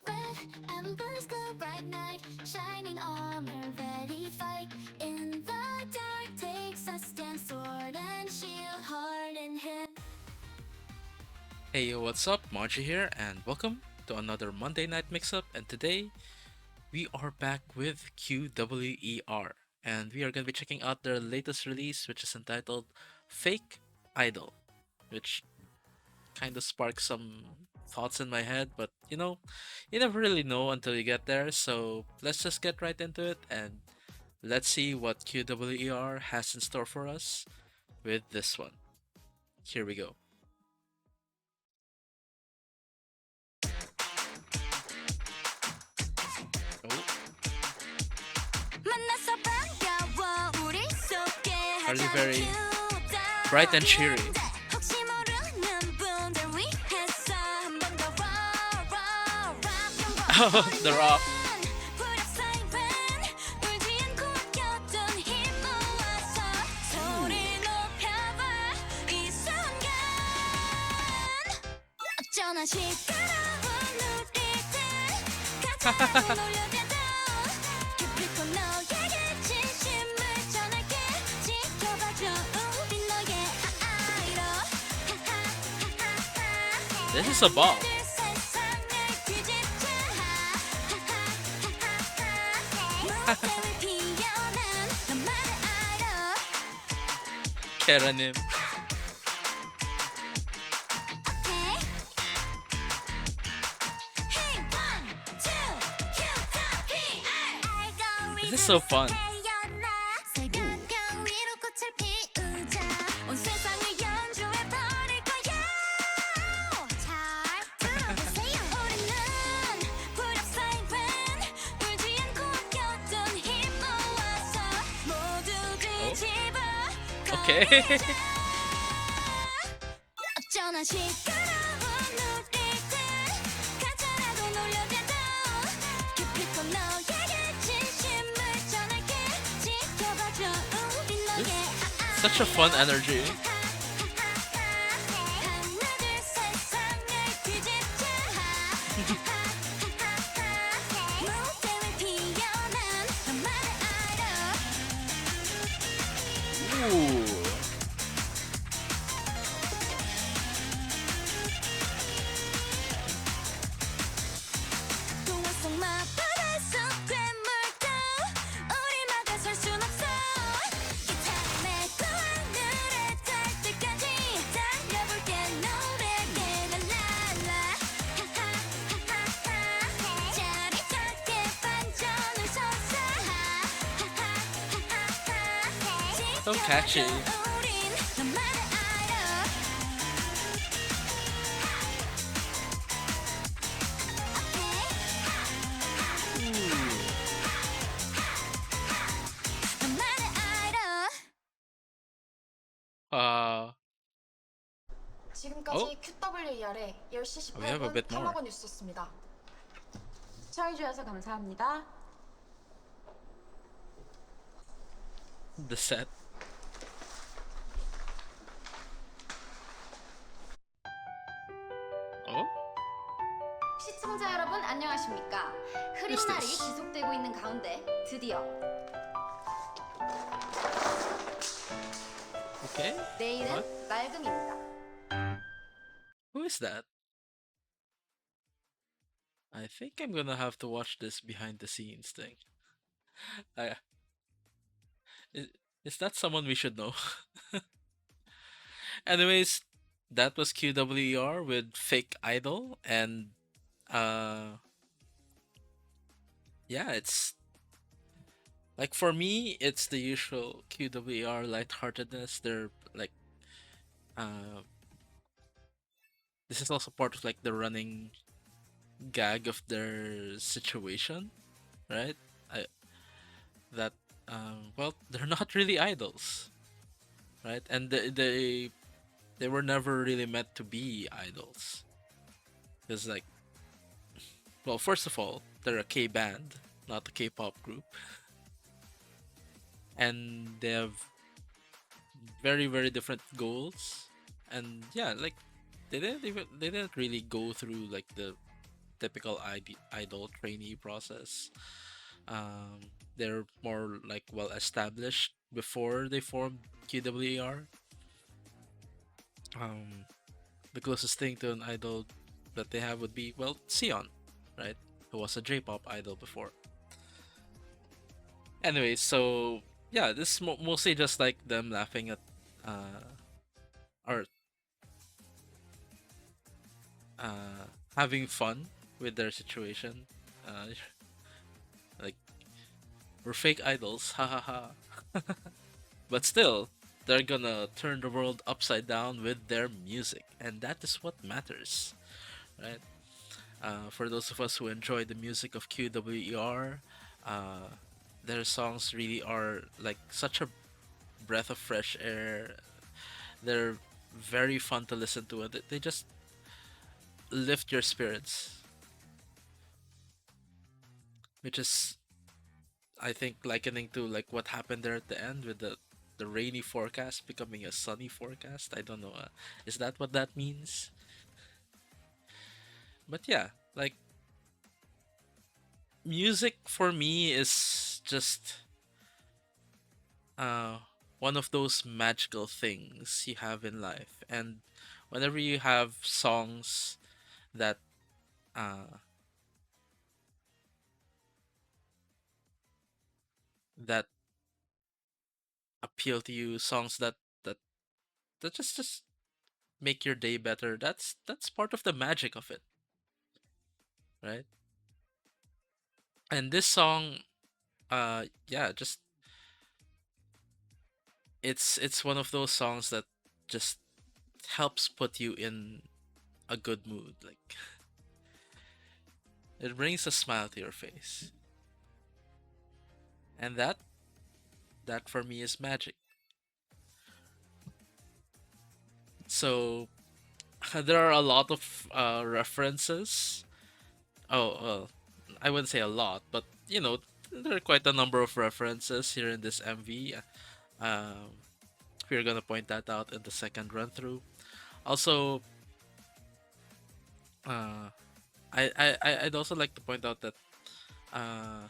Red embers glow bright night, shining armor ready fight. In the dark takes a stand, sword and shield, heart in hand. Hey, yo, what's up? Margie here, and welcome to another Monday Night Mix-Up. And today we are back with QWER, and we are going to be checking out their latest release, which is entitled Fake Idol, which kind of sparked some thoughts in my head, but you never really know until you get there. So let's just get right into it, and let's see what QWER has in store for us with this one. Here we go. Oh, are they very bright and cheery? Oh, the rock. This is a ball. Keranim. This is so fun. Okay. Such a fun energy. Ooh. So catchy. Uh oh, 지금까지 QWER의 10시 we have a 18분 bit more. 탐험원 뉴스였습니다. 시청해주셔서 감사합니다. The set. Oh, 시청자 여러분 안녕하십니까? 흐린 Who's 날이 this? 지속되고 있는 가운데 드디어 okay. 내일은 What? 맑음입니다. Who is that? I think I'm gonna have to watch this behind the scenes thing. I, is, is that someone we should know? Anyways, that was QWER with Fake Idol, and uh, yeah, it's like for me, it's the usual QWER lightheartedness. They're like, uh, this is also part of like the running gag of their situation, right? I, that well, they're not really idols, right? And they were never really meant to be idols, because like, well, first of all, they're a K band, not a K-pop group, and they have very different goals. And yeah, like they didn't really go through like the typical idol trainee process. They're more like well established before they formed QWER. Um, the closest thing to an idol that they have would be, well, Sion, right? Who was a J-pop idol before. Anyway, so yeah, this is mostly just like them laughing at or having fun with their situation. Uh, like, we're fake idols, ha ha ha. But still, they're gonna turn the world upside down with their music, and that is what matters, right? For those of us who enjoy the music of QWER, uh, their songs really are like such a breath of fresh air. They're very fun to listen to, and they just lift your spirits, which is, I think, likening to like what happened there at the end with the rainy forecast becoming a sunny forecast. I don't know. Is that what that means? But yeah, like music for me is just uh one of those magical things you have in life, and whenever you have songs that uh that appeal to you, songs that just make your day better, that's part of the magic of it, right? And this song, yeah, just it's one of those songs that just helps put you in a good mood. Like, it brings a smile to your face, and that for me is magic. So there are a lot of references. Oh, well, I wouldn't say a lot, but there are quite a number of references here in this MV. Um, we're gonna point that out in the second run through. Also, uh, I'd also like to point out that uh,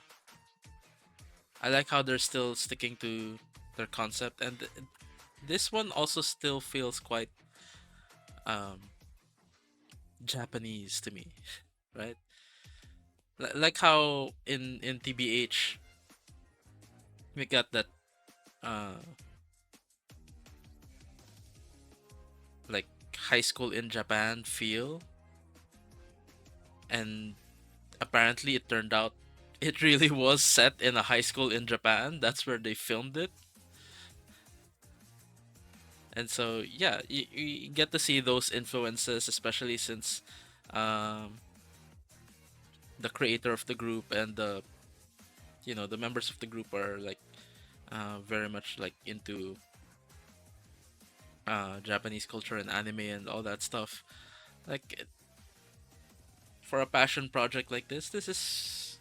I like how they're still sticking to their concept, and this one also still feels quite um, Japanese to me, right? Like how in TBH we got that uh, like high school in Japan feel, and apparently it turned out it really was set in a high school in Japan. That's where they filmed it. And so yeah, you get to see those influences, especially since um, the creator of the group and the members of the group are like very much like into Japanese culture and anime and all that stuff. Like, for a passion project like this is,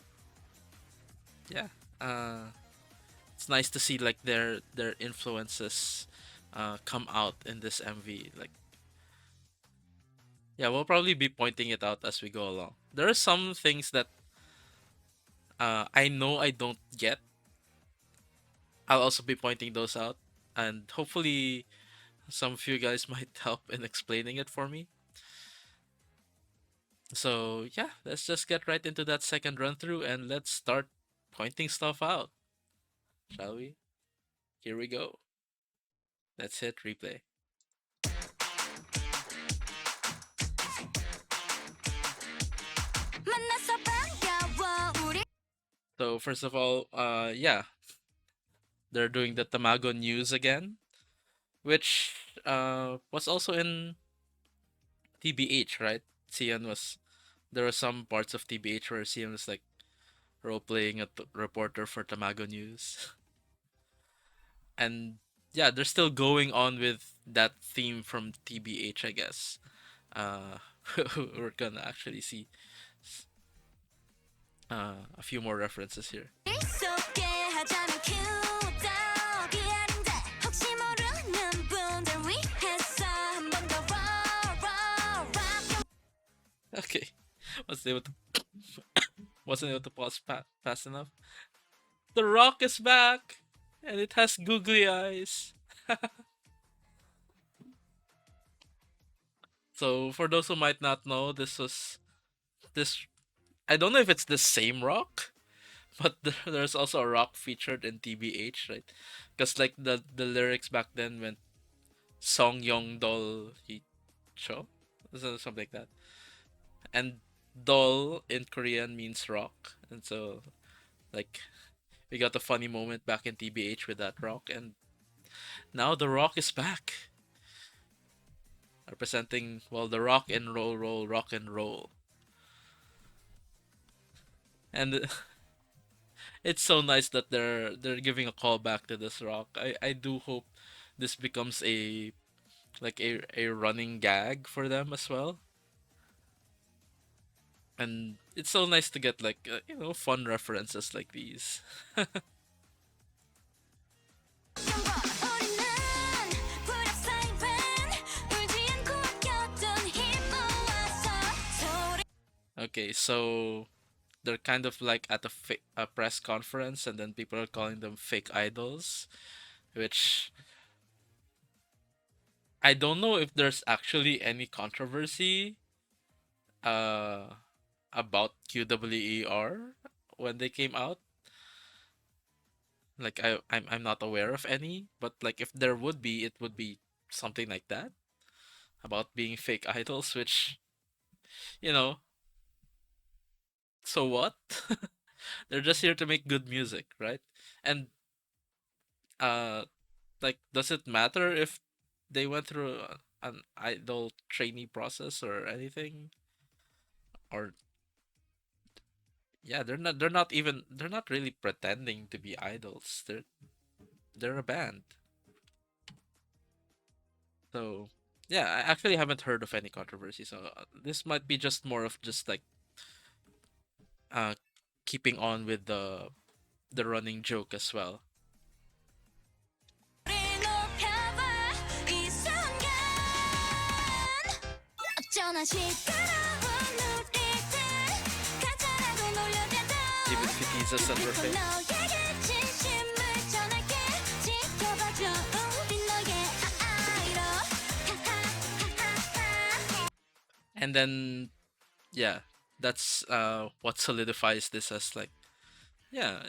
yeah, uh, it's nice to see like their influences come out in this MV. Like, yeah, we'll probably be pointing it out as we go along. There are some things that I know I don't get. I'll also be pointing those out, and hopefully some of you guys might help in explaining it for me. So yeah, let's just get right into that second run through and let's start pointing stuff out, shall we? Here we go. Let's hit replay. 만나서 반가워 우리 So first of all, yeah, they're doing the Tamago news again, which was also in TBH, right? Sian was There were some parts of TBH where Sian was like role playing a reporter for Tamago News, and yeah, they're still going on with that theme from TBH, I guess. Uh, we're gonna actually see a few more references here. 속게 하자면 QWER 혹시 모르는 분들 위해서 한 번 더 rock Okay, what's the name of Wasn't able to pause fast enough. The Rock is back, and it has googly eyes. So for those who might not know, this. I don't know if it's the same Rock, but there's also a Rock featured in TBH, right? Because like the lyrics back then went Song Yong Dol Hicho, something like that, and Dol in Korean means rock, and so like we got a funny moment back in TBH with that rock, and now the Rock is back, representing well the rock and roll, rock and roll, and it's so nice that they're giving a call back to this rock. I do hope this becomes a like a running gag for them as well, and it's so nice to get like fun references like these. Okay, so they're kind of like at a press conference, and then people are calling them fake idols, which I don't know if there's actually any controversy uh about QWER when they came out. Like I'm not aware of any, but like if there would be, it would be something like that about being fake idols, which you know, so what? They're just here to make good music, right? And uh like does it matter if they went through an idol trainee process or anything? Or yeah, they're not really pretending to be idols. They're a band. So yeah, I actually haven't heard of any controversy. So this might be just more of just like uh keeping on with the running joke as well. Even if it teases at her face. And then yeah, that's what solidifies this as like yeah,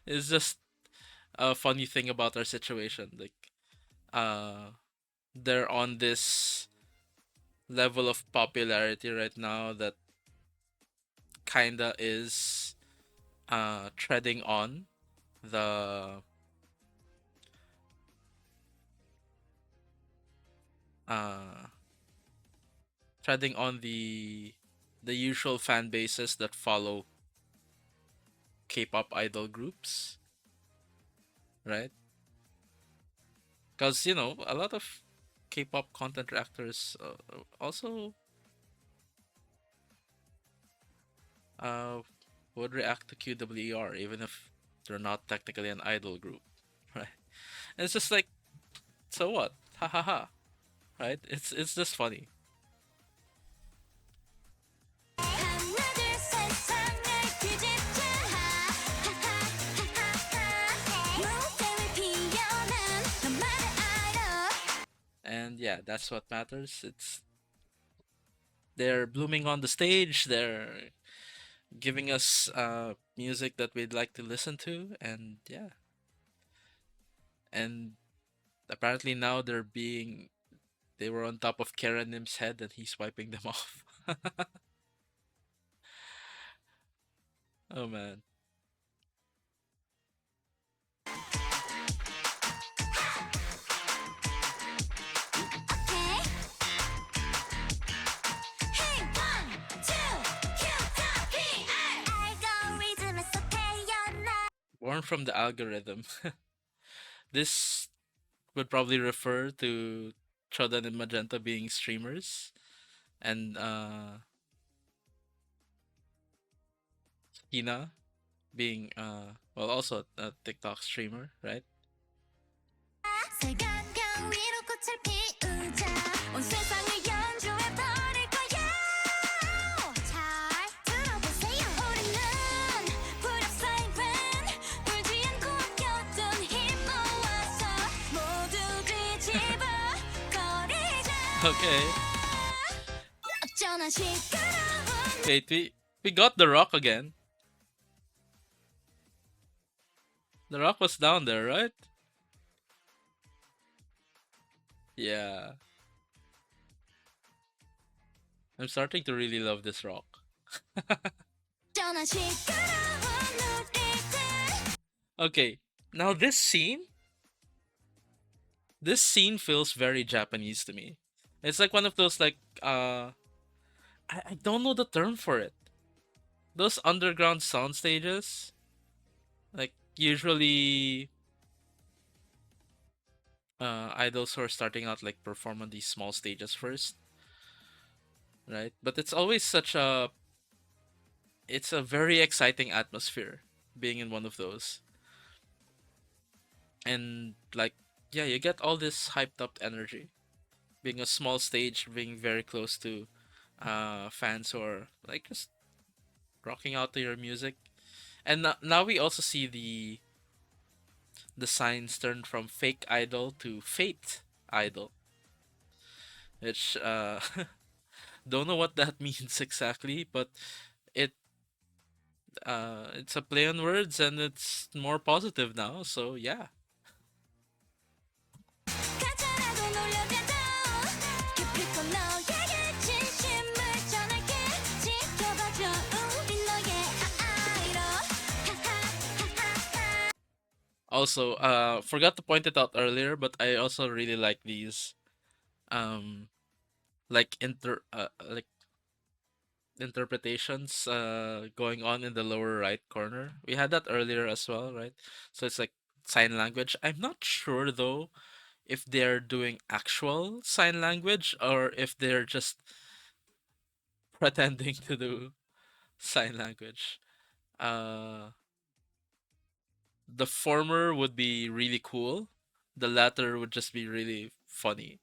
it's just a funny thing about our situation. Like uh they're on this level of popularity right now that kinda is treading on the uh treading on the usual fan bases that follow K-pop idol groups, right? Because a lot of K-pop content reactors also uh would react to QWER even if they're not technically an idol group, right? And it's just like, so what? Ha ha ha, right? It's just funny. And yeah, that's what matters. They're blooming on the stage. They're giving us music that we'd like to listen to, and yeah, and apparently now they were on top of Kerenim's head, and he's wiping them off. Oh man. Born from the algorithm. This would probably refer to Chodan and Magenta being streamers, and Hina being well also a TikTok streamer, right? Okay. 어쩌나 시끄러운 Wait, we got the rock again. The rock was down there, right? Yeah. I'm starting to really love this rock. 어쩌나 시끄러운 우리들 Okay. Now this scene feels very Japanese to me. It's like one of those like I don't know the term for it. Those underground sound stages, like usually idols who are starting out like perform on these small stages first, right? But it's a very exciting atmosphere being in one of those. And like yeah, you get all this hyped up energy. Being a small stage, being very close to fans who are like just rocking out to your music. And now we also see the signs turn from fake idol to fate idol, which don't know what that means exactly, but it it's a play on words and it's more positive now. So yeah. 가짜라고 놀려대도 기필코 너에게 진심을 전할게 지켜봐줘 우린 너의 아이로 하하하하하 Also, forgot to point it out earlier, but I also really like these um like interpretations going on in the lower right corner. We had that earlier as well, right? So it's like sign language. I'm not sure though if they're doing actual sign language or if they're just pretending to do sign language. Uh the former would be really cool. The latter would just be really funny.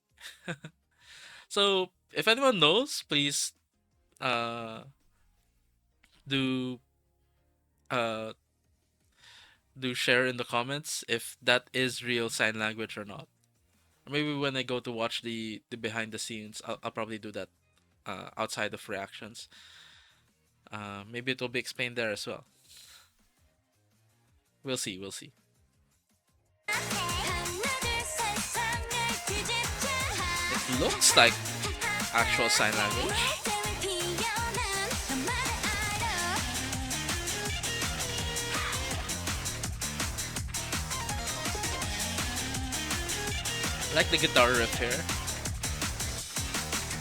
So if anyone knows, please uh do uh do share in the comments if that is real sign language or not. Or maybe when I go to watch the behind the scenes, I'll probably do that outside of reactions. Maybe it will be explained there as well. We'll see. We'll see. 하나둘 세상을 뒤집자 It looks like actual sign language. 때문 피어난 너만을 알아 I like the guitar riff here.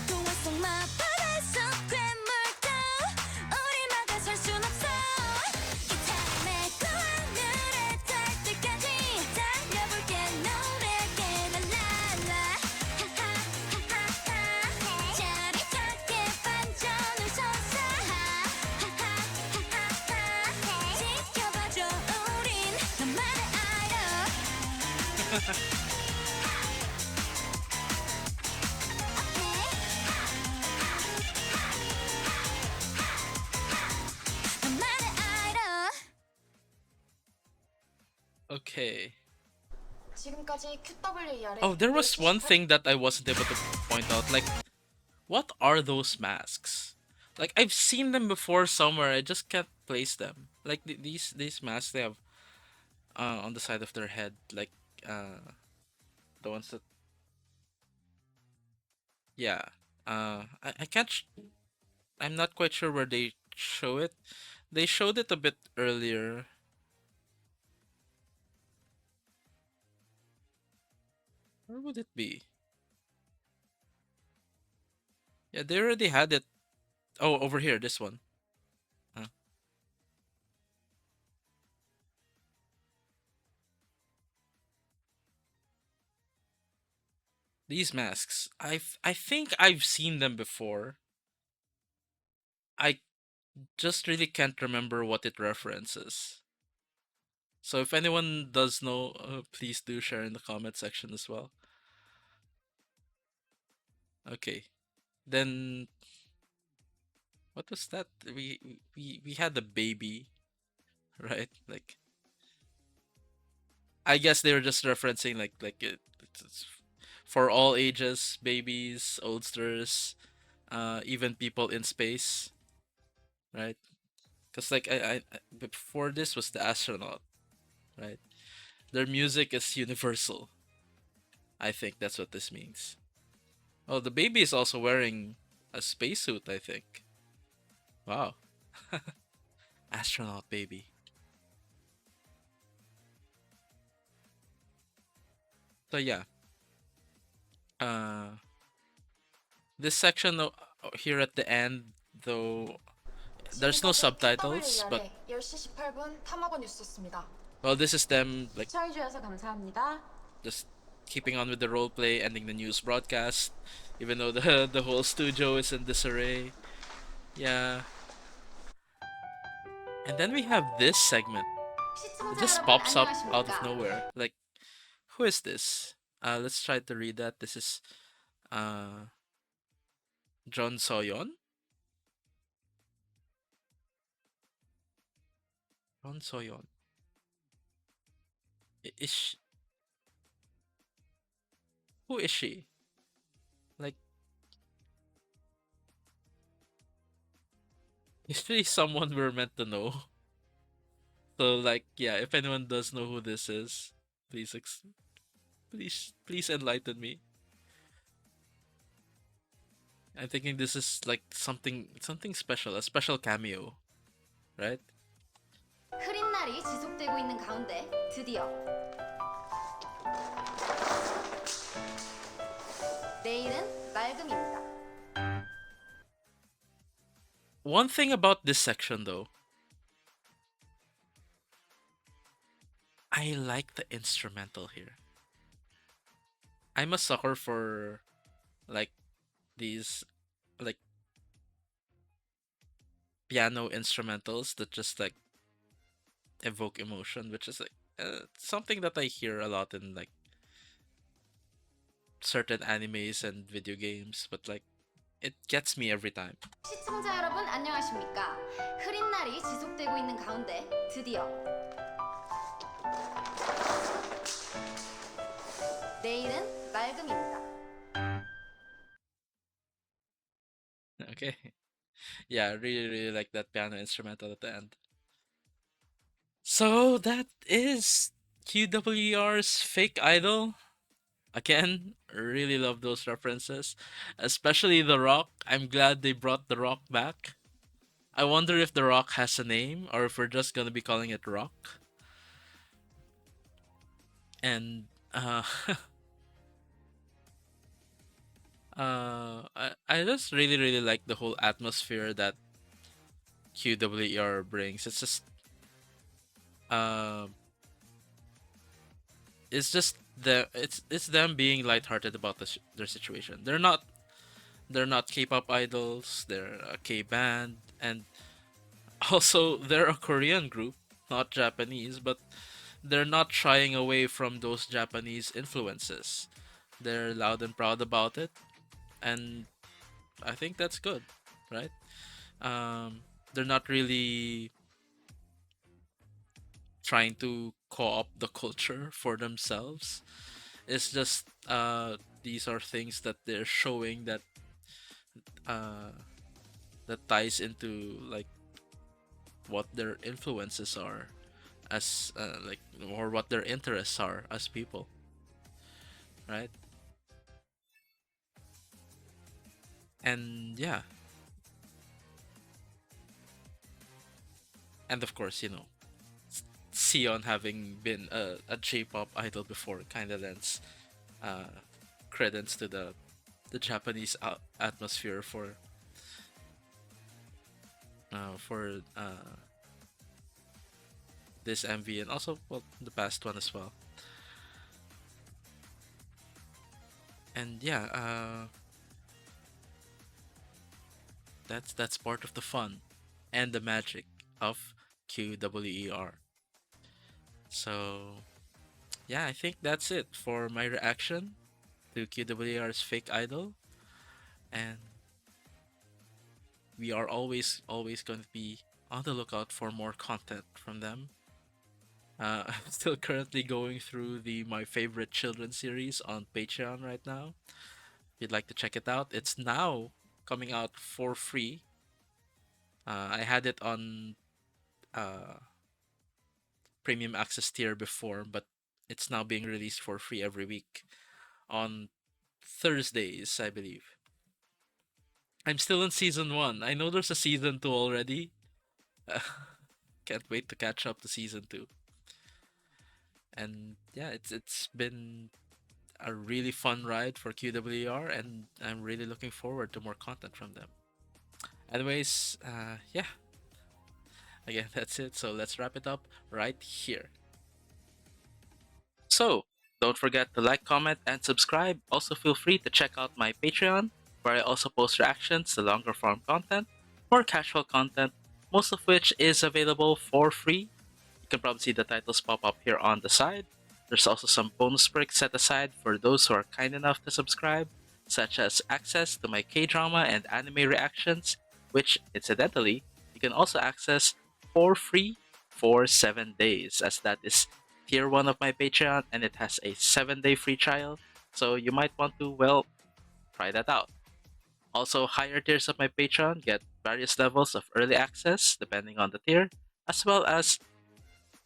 동화 속 마법에서 괴물도 우리 막아설 순 없어 기타를 메고 하늘에 닿을 때까지 달려볼게 노래게 랄랄라 하하하하하 짜릿하게 반전을 솟아 하하하하하 지켜봐줘 우린 너만을 알아 너만을 알아 Okay. 지금까지 QWER의 Oh, there was one 1018 thing that I wasn't able to point out. Like, what are those masks? Like, I've seen them before somewhere. I just can't place them. Like these masks they have on the side of their head, like the ones that yeah. I can't. I'm not quite sure where they show it. They showed it a bit earlier. Where would it be? Yeah, they already had it. Oh, over here, this one. Huh. These masks. I think I've seen them before. I just really can't remember what it references. So if anyone does know, please do share in the comment section as well. Okay. Then what was that? We had the baby, right? Like I guess they were just referencing like it's for all ages, babies, oldsters, even people in space, right? Because like before this was the astronaut, right? Their music is universal. I think that's what this means. Oh, the baby is also wearing a spacesuit, I think. Wow. Astronaut baby. So yeah. Uh this section here at the end though there's no 지금까지 subtitles, but QWER 10시 18분 탐하고 뉴스였습니다. well this is them like 시청해주셔서 감사합니다. just keeping on with the role play, ending the news broadcast, even though the whole studio is in disarray. Yeah. And then we have this segment. It 시청자 just 여러분 pops up out of 안녕하십니까? nowhere. Like, who is this? Let's try to read that. This is uh John Soyon. John Soyon. Is she, who is she? Like, is she someone we're meant to know? So like, yeah, if anyone does know who this is, please please enlighten me. I'm thinking this is like something special, a special cameo, right? 흐린 날이 지속되고 있는 가운데 드디어 내일은 맑음입니다. One thing about this section though, I like the instrumental here. I'm a sucker for like these like piano instrumentals that just like evoke emotion, which is like something that I hear a lot in like certain animes and video games, but like it gets me every time. 시청자 여러분 안녕하십니까? 흐린 날이 지속되고 있는 가운데 드디어 내일은 맑음입니다. Okay. Yeah, really like that piano instrumental at the end. So that is QWER's Fake Idol. Again, really love those references, especially The Rock. I'm glad they brought The Rock back. I wonder if The Rock has a name or if we're just gonna be calling it Rock. And I just really like the whole atmosphere that QWER brings. It's just uh, it's them being lighthearted about their situation. They're not K-pop idols. They're a K band, and also they're a Korean group, not Japanese. But they're not shying away from those Japanese influences. They're loud and proud about it, and I think that's good, right? They're not really trying to co-opt the culture for themselves. It's just these are things that they're showing uh, that ties into like what their influences are as like or what their interests are as people, right? And yeah, and of course, Sion having been a J-pop idol before kind of lends uh, credence to the Japanese atmosphere for this MV and also well the past one as well. And yeah, that's part of the fun and the magic of QWER. So yeah, I think that's it for my reaction to QWER's Fake Idol, and we are always going to be on the lookout for more content from them. I'm still currently going through the My Favorite Children series on Patreon right now. If you'd like to check it out, it's now coming out for free. I had it on uh, premium access tier before, but it's now being released for free every week on Thursdays, I believe. I'm still in season one. I know there's a season two already. Can't wait to catch up to season two. And yeah, it's been a really fun ride for QWER, and I'm really looking forward to more content from them. Anyways, yeah, again, that's it. So let's wrap it up right here. So, don't forget to like, comment, and subscribe. Also, feel free to check out my Patreon, where I also post reactions to longer form content, more casual content, most of which is available for free. You can probably see the titles pop up here on the side. There's also some bonus perks set aside for those who are kind enough to subscribe, such as access to my K-drama and anime reactions, which, incidentally, you can also access for free for 7 days, as that is tier 1 of my Patreon and it has a 7-day free trial, so you might want to, well, try that out. Also, higher tiers of my Patreon get various levels of early access depending on the tier, as well as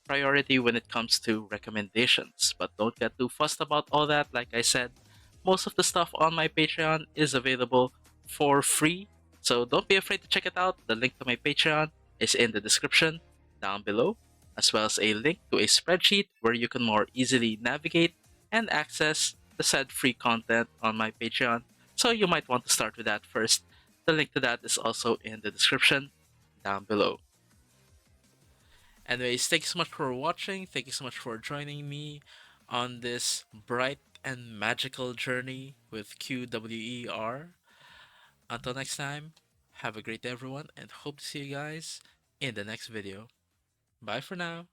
priority when it comes to recommendations. But don't get too fussed about all that. Like I said, most of the stuff on my Patreon is available for free. So don't be afraid to check it out. The link to my Patreon is in the description down below, as well as a link to a spreadsheet where you can more easily navigate and access the said free content on my Patreon. So you might want to start with that first. The link to that is also in the description down below. Anyways, thank you so much for watching. Thank you so much for joining me on this bright and magical journey with QWER. Until next time, have a great day, everyone, and hope to see you guys in the next video. Bye for now.